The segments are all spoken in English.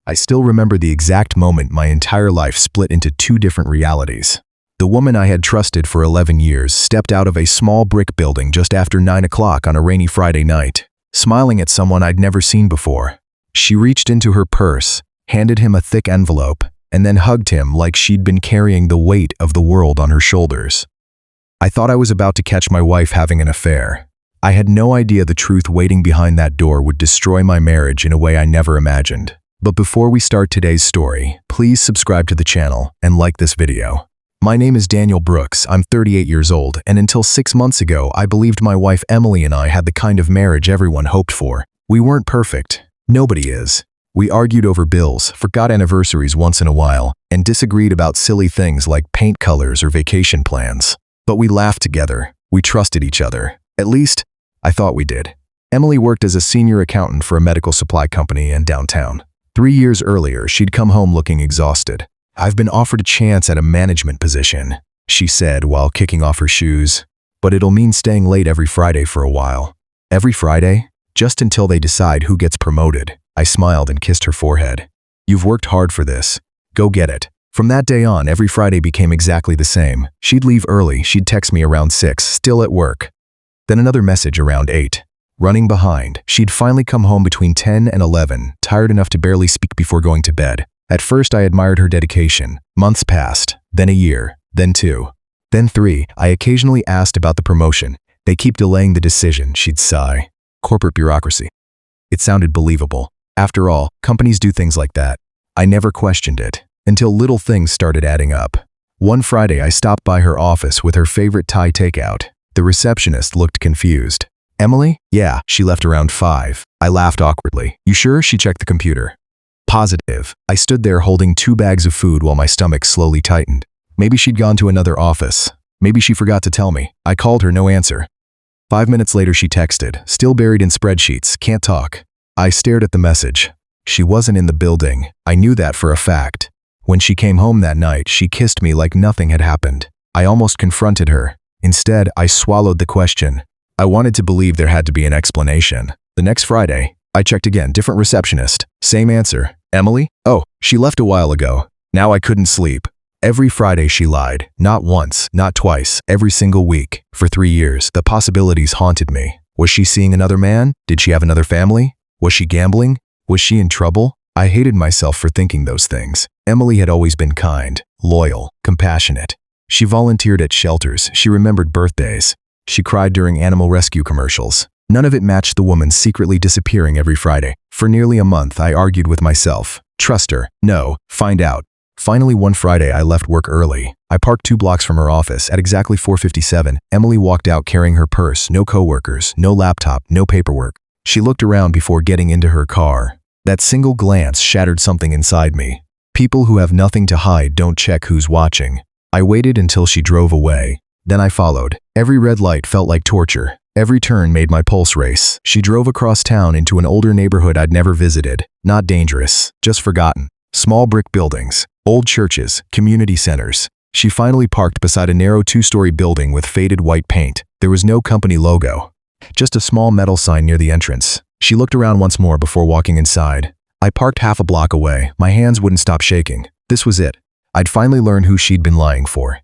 I still remember the exact moment my entire life split into two different realities. The woman I had trusted for 11 years stepped out of a small brick building just after 9 o'clock on a rainy Friday night, smiling at someone I'd never seen before. She reached into her purse, handed him a thick envelope, and then hugged him like she'd been carrying the weight of the world on her shoulders. I thought I was about to catch my wife having an affair. I had no idea the truth waiting behind that door would destroy my marriage in a way I never imagined. But before we start today's story, please subscribe to the channel and like this video. My name is Daniel Brooks, I'm 38 years old, and until 6 months ago, I believed my wife Emily and I had the kind of marriage everyone hoped for. We weren't perfect. Nobody is. We argued over bills, forgot anniversaries once in a while, and disagreed about silly things like paint colors or vacation plans. But we laughed together. We trusted each other. At least, I thought we did. Emily worked as a senior accountant for a medical supply company in downtown. 3 years earlier, she'd come home looking exhausted. "I've been offered a chance at a management position," she said while kicking off her shoes. "But it'll mean staying late every Friday for a while." "Every Friday? Just until they decide who gets promoted." I smiled and kissed her forehead. "You've worked hard for this. Go get it." From that day on, every Friday became exactly the same. She'd leave early, she'd text me around 6, still at work. Then another message around 8. Running behind, she'd finally come home between 10 and 11, tired enough to barely speak before going to bed. At first, I admired her dedication. Months passed, then a year, then 2, then 3. I occasionally asked about the promotion. "They keep delaying the decision," she'd sigh. "Corporate bureaucracy." It sounded believable. After all, companies do things like that. I never questioned it, until little things started adding up. One Friday, I stopped by her office with her favorite Thai takeout. The receptionist looked confused. "Emily?" "Yeah, she left around 5. I laughed awkwardly. "You sure?" She checked the computer. "Positive." I stood there holding 2 bags of food while my stomach slowly tightened. Maybe she'd gone to another office. Maybe she forgot to tell me. I called her, no answer. 5 minutes later, she texted, "Still buried in spreadsheets, can't talk." I stared at the message. She wasn't in the building. I knew that for a fact. When she came home that night, she kissed me like nothing had happened. I almost confronted her. Instead, I swallowed the question. I wanted to believe there had to be an explanation. The next Friday, I checked again, different receptionist. Same answer. "Emily? Oh, she left a while ago." Now I couldn't sleep. Every Friday she lied. Not once, not twice, every single week. For 3 years, the possibilities haunted me. Was she seeing another man? Did she have another family? Was she gambling? Was she in trouble? I hated myself for thinking those things. Emily had always been kind, loyal, compassionate. She volunteered at shelters. She remembered birthdays. She cried during animal rescue commercials. None of it matched the woman secretly disappearing every Friday. For nearly a month, I argued with myself. Trust her. No. Find out. Finally, one Friday, I left work early. I parked 2 blocks from her office. At exactly 4:57, Emily walked out carrying her purse. No coworkers, no laptop, no paperwork. She looked around before getting into her car. That single glance shattered something inside me. People who have nothing to hide don't check who's watching. I waited until she drove away. Then I followed. Every red light felt like torture. Every turn made my pulse race. She drove across town into an older neighborhood I'd never visited. Not dangerous, just forgotten. Small brick buildings, old churches, community centers. She finally parked beside a narrow 2-story building with faded white paint. There was no company logo, just a small metal sign near the entrance. She looked around once more before walking inside. I parked half a block away. My hands wouldn't stop shaking. This was it. I'd finally learned who she'd been lying for.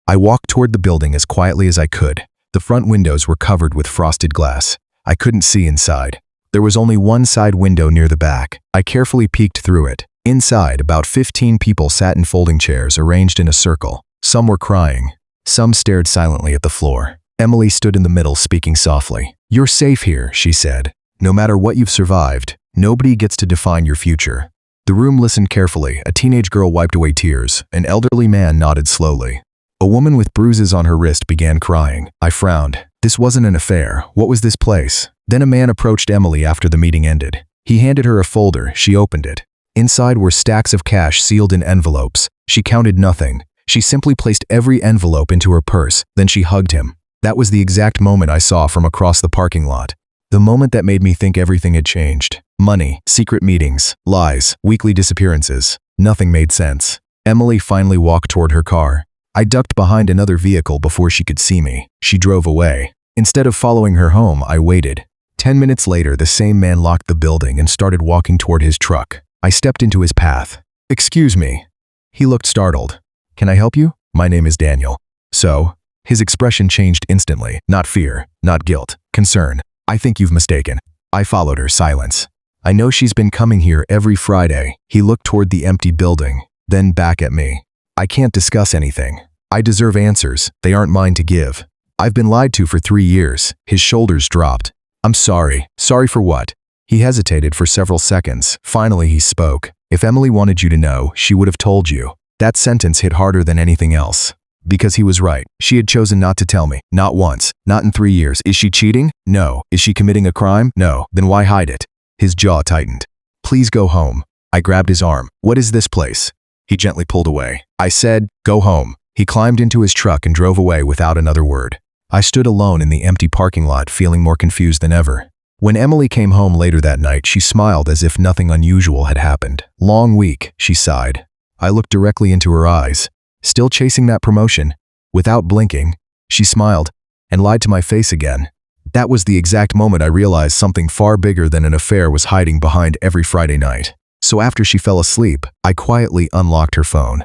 I walked toward the building as quietly as I could. The front windows were covered with frosted glass. I couldn't see inside. There was only one side window near the back. I carefully peeked through it. Inside, about 15 people sat in folding chairs arranged in a circle. Some were crying. Some stared silently at the floor. Emily stood in the middle, speaking softly. "You're safe here," she said. "No matter what you've survived, nobody gets to define your future." The room listened carefully. A teenage girl wiped away tears. An elderly man nodded slowly. A woman with bruises on her wrist began crying. I frowned. This wasn't an affair. What was this place? Then a man approached Emily after the meeting ended. He handed her a folder. She opened it. Inside were stacks of cash sealed in envelopes. She counted nothing. She simply placed every envelope into her purse. Then she hugged him. That was the exact moment I saw from across the parking lot. The moment that made me think everything had changed. Money, secret meetings, lies, weekly disappearances. Nothing made sense. Emily finally walked toward her car. I ducked behind another vehicle before she could see me. She drove away. Instead of following her home, I waited. 10 minutes later, the same man locked the building and started walking toward his truck. I stepped into his path. "Excuse me." He looked startled. "Can I help you? My name is Daniel." "So?" His expression changed instantly. Not fear, not guilt, concern. "I think you've mistaken." I followed her, silence. "I know she's been coming here every Friday." He looked toward the empty building, then back at me. "I can't discuss anything. I deserve answers. They aren't mine to give. I've been lied to for 3 years." His shoulders dropped. "I'm sorry." "Sorry for what?" He hesitated for several seconds. Finally, he spoke. "If Emily wanted you to know, she would have told you." That sentence hit harder than anything else. Because he was right. She had chosen not to tell me. Not once. Not in 3 years. Is she cheating? No. Is she committing a crime? No. Then why hide it? His jaw tightened. "Please go home." I grabbed his arm. "What is this place?" He gently pulled away. I said, "Go home." He climbed into his truck and drove away without another word. I stood alone in the empty parking lot, feeling more confused than ever. When Emily came home later that night, she smiled as if nothing unusual had happened. "Long week," she sighed. I looked directly into her eyes. "Still chasing that promotion?" Without blinking, she smiled and lied to my face again. That was the exact moment I realized something far bigger than an affair was hiding behind every Friday night. So after she fell asleep, I quietly unlocked her phone.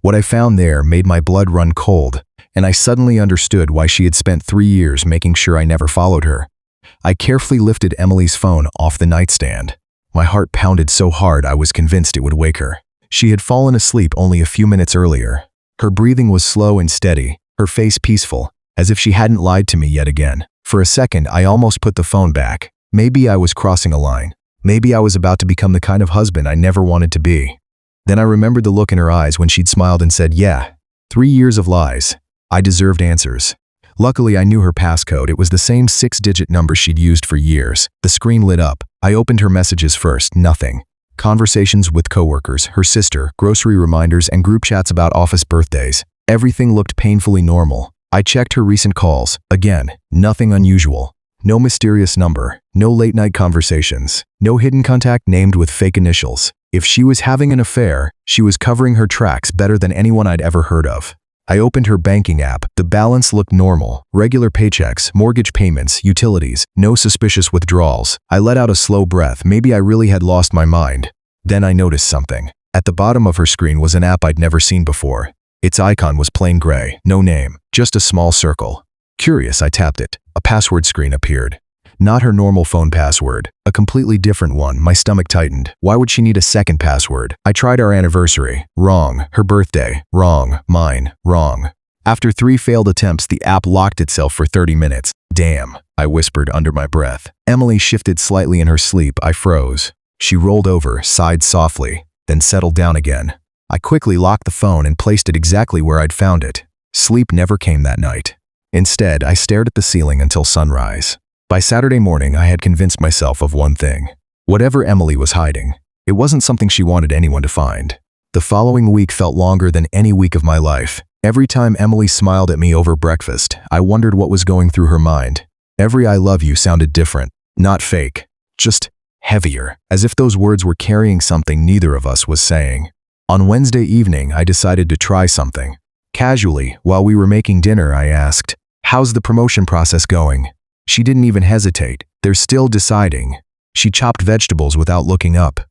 What I found there made my blood run cold, and I suddenly understood why she had spent 3 years making sure I never followed her. I carefully lifted Emily's phone off the nightstand. My heart pounded so hard I was convinced it would wake her. She had fallen asleep only a few minutes earlier. Her breathing was slow and steady, her face peaceful, as if she hadn't lied to me yet again. For a second, I almost put the phone back. Maybe I was crossing a line. Maybe I was about to become the kind of husband I never wanted to be. Then I remembered the look in her eyes when she'd smiled and said, "Yeah, 3 years of lies. I deserved answers." Luckily, I knew her passcode. It was the same 6-digit number she'd used for years. The screen lit up. I opened her messages first. Nothing. Conversations with coworkers, her sister, grocery reminders, and group chats about office birthdays. Everything looked painfully normal. I checked her recent calls. Again, nothing unusual. No mysterious number. No late-night conversations. No hidden contact named with fake initials. If she was having an affair, she was covering her tracks better than anyone I'd ever heard of. I opened her banking app. The balance looked normal. Regular paychecks, mortgage payments, utilities, no suspicious withdrawals. I let out a slow breath. Maybe I really had lost my mind. Then I noticed something. At the bottom of her screen was an app I'd never seen before. Its icon was plain gray, no name, just a small circle. Curious, I tapped it. A password screen appeared. Not her normal phone password, a completely different one. My stomach tightened. Why would she need a second password? I tried our anniversary. Wrong. Her birthday. Wrong. Mine. Wrong. After 3 failed attempts, the app locked itself for 30 minutes. "Damn," I whispered under my breath. Emily shifted slightly in her sleep. I froze. She rolled over, sighed softly, then settled down again. I quickly locked the phone and placed it exactly where I'd found it. Sleep never came that night. Instead, I stared at the ceiling until sunrise. By Saturday morning, I had convinced myself of one thing. Whatever Emily was hiding, it wasn't something she wanted anyone to find. The following week felt longer than any week of my life. Every time Emily smiled at me over breakfast, I wondered what was going through her mind. Every "I love you" sounded different, not fake, just heavier, as if those words were carrying something neither of us was saying. On Wednesday evening, I decided to try something. Casually, while we were making dinner, I asked, "How's the promotion process going?" She didn't even hesitate. "They're still deciding." She chopped vegetables without looking up.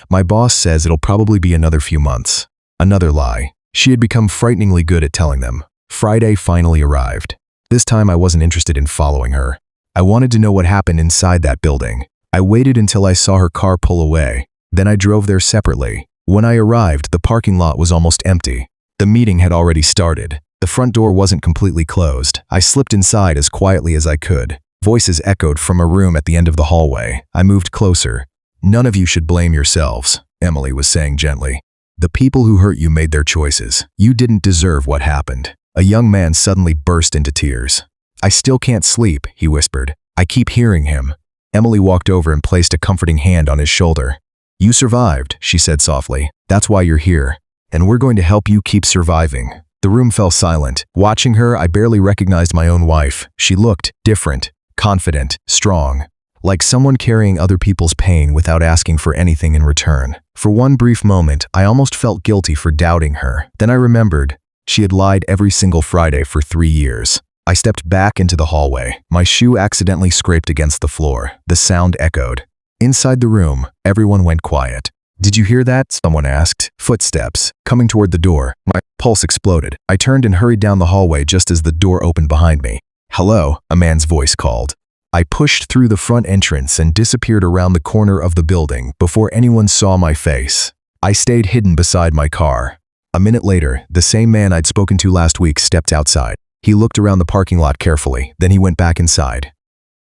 "My boss says it'll probably be another few months." Another lie. She had become frighteningly good at telling them. Friday finally arrived. This time I wasn't interested in following her. I wanted to know what happened inside that building. I waited until I saw her car pull away. Then I drove there separately. When I arrived, the parking lot was almost empty. The meeting had already started. The front door wasn't completely closed. I slipped inside as quietly as I could. Voices echoed from a room at the end of the hallway. I moved closer. "None of you should blame yourselves," Emily was saying gently. "The people who hurt you made their choices. You didn't deserve what happened." A young man suddenly burst into tears. "I still can't sleep," he whispered. "I keep hearing him." Emily walked over and placed a comforting hand on his shoulder. "You survived," she said softly. "That's why you're here. And we're going to help you keep surviving." The room fell silent. Watching her, I barely recognized my own wife. She looked different, confident, strong, like someone carrying other people's pain without asking for anything in return. For one brief moment, I almost felt guilty for doubting her. Then I remembered she had lied every single Friday for 3 years. I stepped back into the hallway. My shoe accidentally scraped against the floor. The sound echoed. Inside the room, everyone went quiet. Did you hear that? Someone asked. Footsteps, coming toward the door. My pulse exploded. I turned and hurried down the hallway just as the door opened behind me. Hello, a man's voice called. I pushed through the front entrance and disappeared around the corner of the building before anyone saw my face. I stayed hidden beside my car. A minute later, the same man I'd spoken to last week stepped outside. He looked around the parking lot carefully, then he went back inside.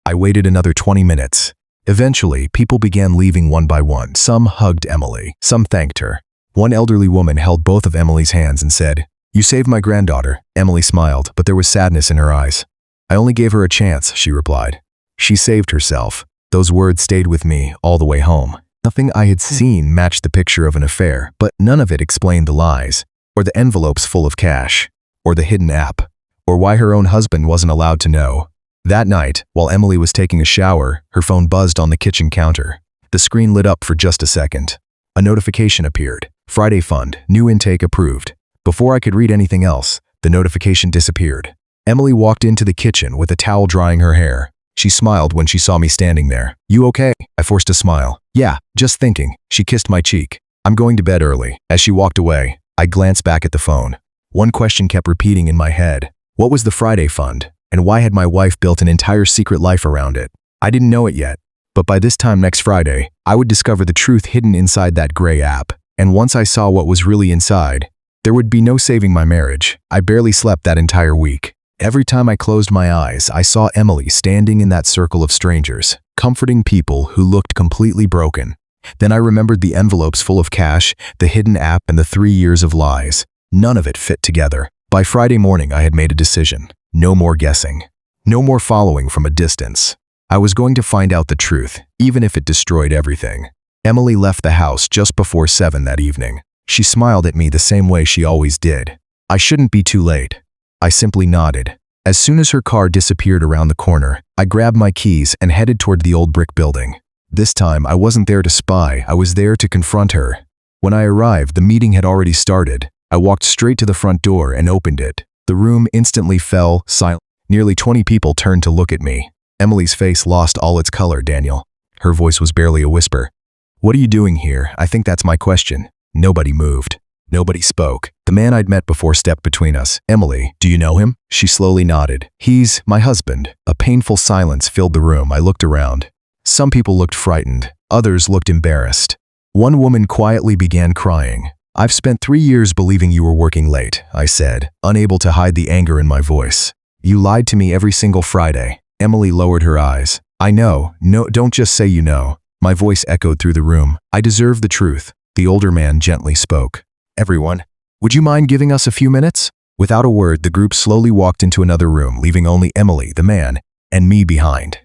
I waited another 20 minutes. Eventually, people began leaving one by one. Some hugged Emily, some thanked her. One elderly woman held both of Emily's hands and said, "You saved my granddaughter." Emily smiled, but there was sadness in her eyes. "I only gave her a chance," she replied. She saved herself. Those words stayed with me all the way home. Nothing I had seen matched the picture of an affair, but none of it explained the lies, or the envelopes full of cash, or the hidden app, or why her own husband wasn't allowed to know. That night, while Emily was taking a shower, her phone buzzed on the kitchen counter. The screen lit up for just a second. A notification appeared. Friday Fund, new intake approved. Before I could read anything else, the notification disappeared. Emily walked into the kitchen with a towel drying her hair. She smiled when she saw me standing there. "You okay?" I forced a smile. "Yeah, just thinking." She kissed my cheek. "I'm going to bed early." As she walked away, I glanced back at the phone. One question kept repeating in my head. What was the Friday Fund? And why had my wife built an entire secret life around it? I didn't know it yet, but by this time next Friday, I would discover the truth hidden inside that gray app. And once I saw what was really inside, there would be no saving my marriage. I barely slept that entire week. Every time I closed my eyes, I saw Emily standing in that circle of strangers, comforting people who looked completely broken. Then I remembered the envelopes full of cash, the hidden app, and the 3 years of lies. None of it fit together. By Friday morning, I had made a decision. No more guessing. No more following from a distance. I was going to find out the truth, even if it destroyed everything. Emily left the house just before 7 that evening. She smiled at me the same way she always did. I shouldn't be too late. I simply nodded. As soon as her car disappeared around the corner, I grabbed my keys and headed toward the old brick building. This time, I wasn't there to spy, I was there to confront her. When I arrived, the meeting had already started. I walked straight to the front door and opened it. The room instantly fell silent. Nearly 20 people turned to look at me. Emily's face lost all its color, Daniel. Her voice was barely a whisper. "What are you doing here? I think that's my question." Nobody moved. Nobody spoke. The man I'd met before stepped between us. "Emily, do you know him?" She slowly nodded. "He's my husband." A painful silence filled the room. I looked around. Some people looked frightened. Others looked embarrassed. One woman quietly began crying. "I've spent 3 years believing you were working late," I said, unable to hide the anger in my voice. "You lied to me every single Friday." Emily lowered her eyes. "I know. No, don't just say you know." My voice echoed through the room. "I deserve the truth." The older man gently spoke. "Everyone, would you mind giving us a few minutes?" Without a word, the group slowly walked into another room, leaving only Emily, the man, and me behind.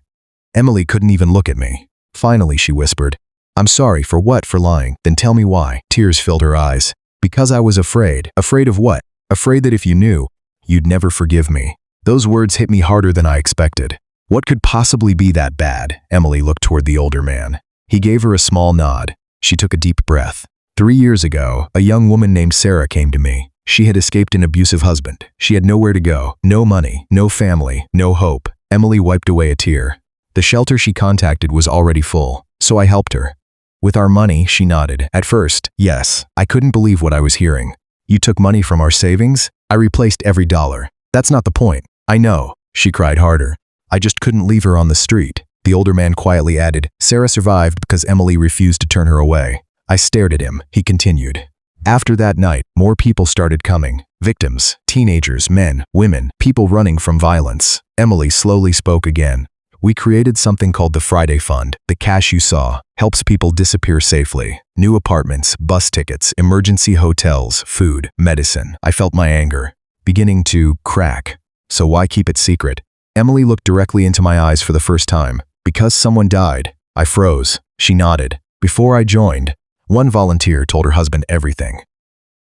Emily couldn't even look at me. Finally, she whispered, "I'm sorry. For what? For lying? Then tell me why." Tears filled her eyes. "Because I was afraid." "Afraid of what?" "Afraid that if you knew, you'd never forgive me." Those words hit me harder than I expected. What could possibly be that bad? Emily looked toward the older man. He gave her a small nod. She took a deep breath. 3 years ago, a young woman named Sarah came to me. She had escaped an abusive husband. She had nowhere to go, no money, no family, no hope. Emily wiped away a tear. The shelter she contacted was already full, so I helped her. "With our money," she nodded. "At first, yes." I couldn't believe what I was hearing. "You took money from our savings?" "I replaced every dollar." "That's not the point." "I know." She cried harder. "I just couldn't leave her on the street." The older man quietly added, "Sarah survived because Emily refused to turn her away." I stared at him. He continued. "After that night, more people started coming. Victims, teenagers, men, women, people running from violence." Emily slowly spoke again. "We created something called the Friday Fund. The cash you saw helps people disappear safely. New apartments, bus tickets, emergency hotels, food, medicine." I felt my anger beginning to crack. "So why keep it secret?" Emily looked directly into my eyes for the first time. "Because someone died." I froze. She nodded. "Before I joined, one volunteer told her husband everything.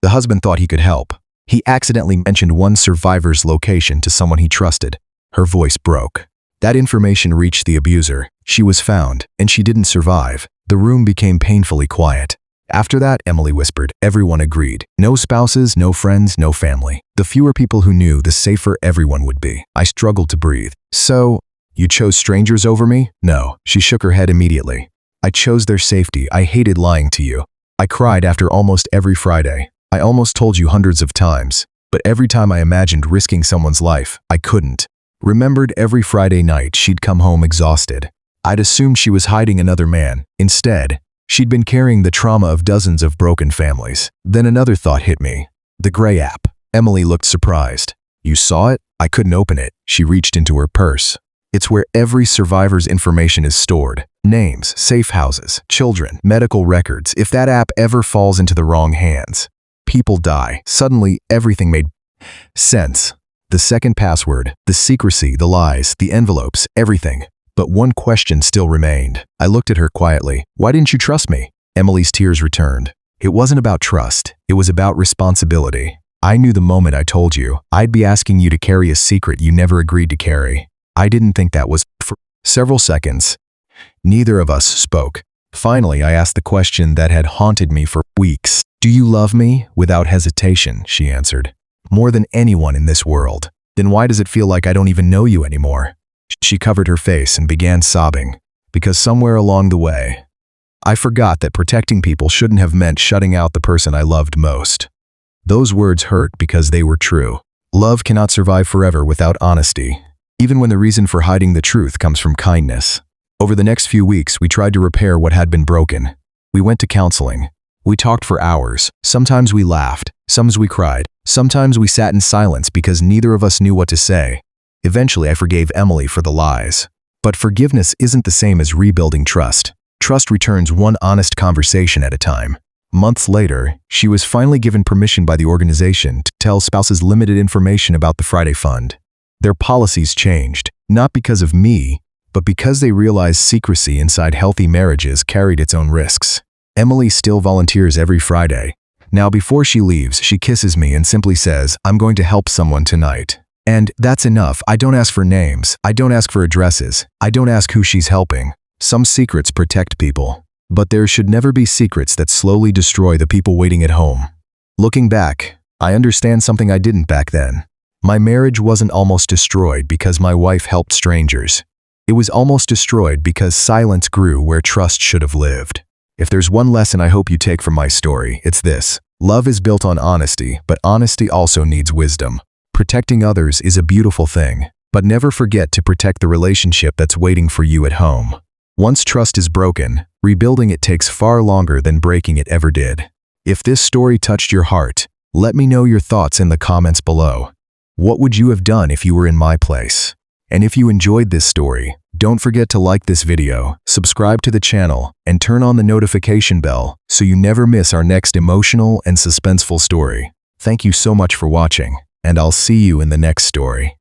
The husband thought he could help. He accidentally mentioned one survivor's location to someone he trusted." Her voice broke. "That information reached the abuser. She was found, and she didn't survive." The room became painfully quiet. "After that," Emily whispered, "everyone agreed. No spouses, no friends, no family. The fewer people who knew, the safer everyone would be." I struggled to breathe. "So, you chose strangers over me?" "No." She shook her head immediately. "I chose their safety. I hated lying to you." I cried after almost every Friday. I almost told you hundreds of times, but every time I imagined risking someone's life, I couldn't. Remembered every Friday night she'd come home exhausted. I'd assumed she was hiding another man. Instead, she'd been carrying the trauma of dozens of broken families. Then another thought hit me. The Gray app. Emily looked surprised. You saw it? I couldn't open it. She reached into her purse. It's where every survivor's information is stored. Names, safe houses, children, medical records. If that app ever falls into the wrong hands, people die. Suddenly, everything made sense. The second password, the secrecy, the lies, the envelopes, everything. But one question still remained. I looked at her quietly. Why didn't you trust me? Emily's tears returned. It wasn't about trust. It was about responsibility. I knew the moment I told you, I'd be asking you to carry a secret you never agreed to carry. I didn't think that was for several seconds. Neither of us spoke. Finally, I asked the question that had haunted me for weeks. Do you love me? Without hesitation, she answered. More than anyone in this world. Then why does it feel like I don't even know you anymore? She covered her face and began sobbing. Because somewhere along the way, I forgot that protecting people shouldn't have meant shutting out the person I loved most. Those words hurt because they were true. Love cannot survive forever without honesty, even when the reason for hiding the truth comes from kindness. Over the next few weeks, we tried to repair what had been broken. We went to counseling. We talked for hours. Sometimes we laughed. Sometimes we cried. Sometimes we sat in silence because neither of us knew what to say. Eventually, I forgave Emily for the lies. But forgiveness isn't the same as rebuilding trust. Trust returns one honest conversation at a time. Months later, she was finally given permission by the organization to tell spouses limited information about the Friday Fund. Their policies changed, not because of me, but because they realized secrecy inside healthy marriages carried its own risks. Emily still volunteers every Friday. Now, before she leaves, she kisses me and simply says, "I'm going to help someone tonight." And that's enough. I don't ask for names. I don't ask for addresses. I don't ask who she's helping. Some secrets protect people. But there should never be secrets that slowly destroy the people waiting at home. Looking back, I understand something I didn't back then. My marriage wasn't almost destroyed because my wife helped strangers. It was almost destroyed because silence grew where trust should have lived. If there's one lesson I hope you take from my story, it's this. Love is built on honesty, but honesty also needs wisdom. Protecting others is a beautiful thing, but never forget to protect the relationship that's waiting for you at home. Once trust is broken, rebuilding it takes far longer than breaking it ever did. If this story touched your heart, let me know your thoughts in the comments below. What would you have done if you were in my place? And if you enjoyed this story, don't forget to like this video, subscribe to the channel, and turn on the notification bell so you never miss our next emotional and suspenseful story. Thank you so much for watching, and I'll see you in the next story.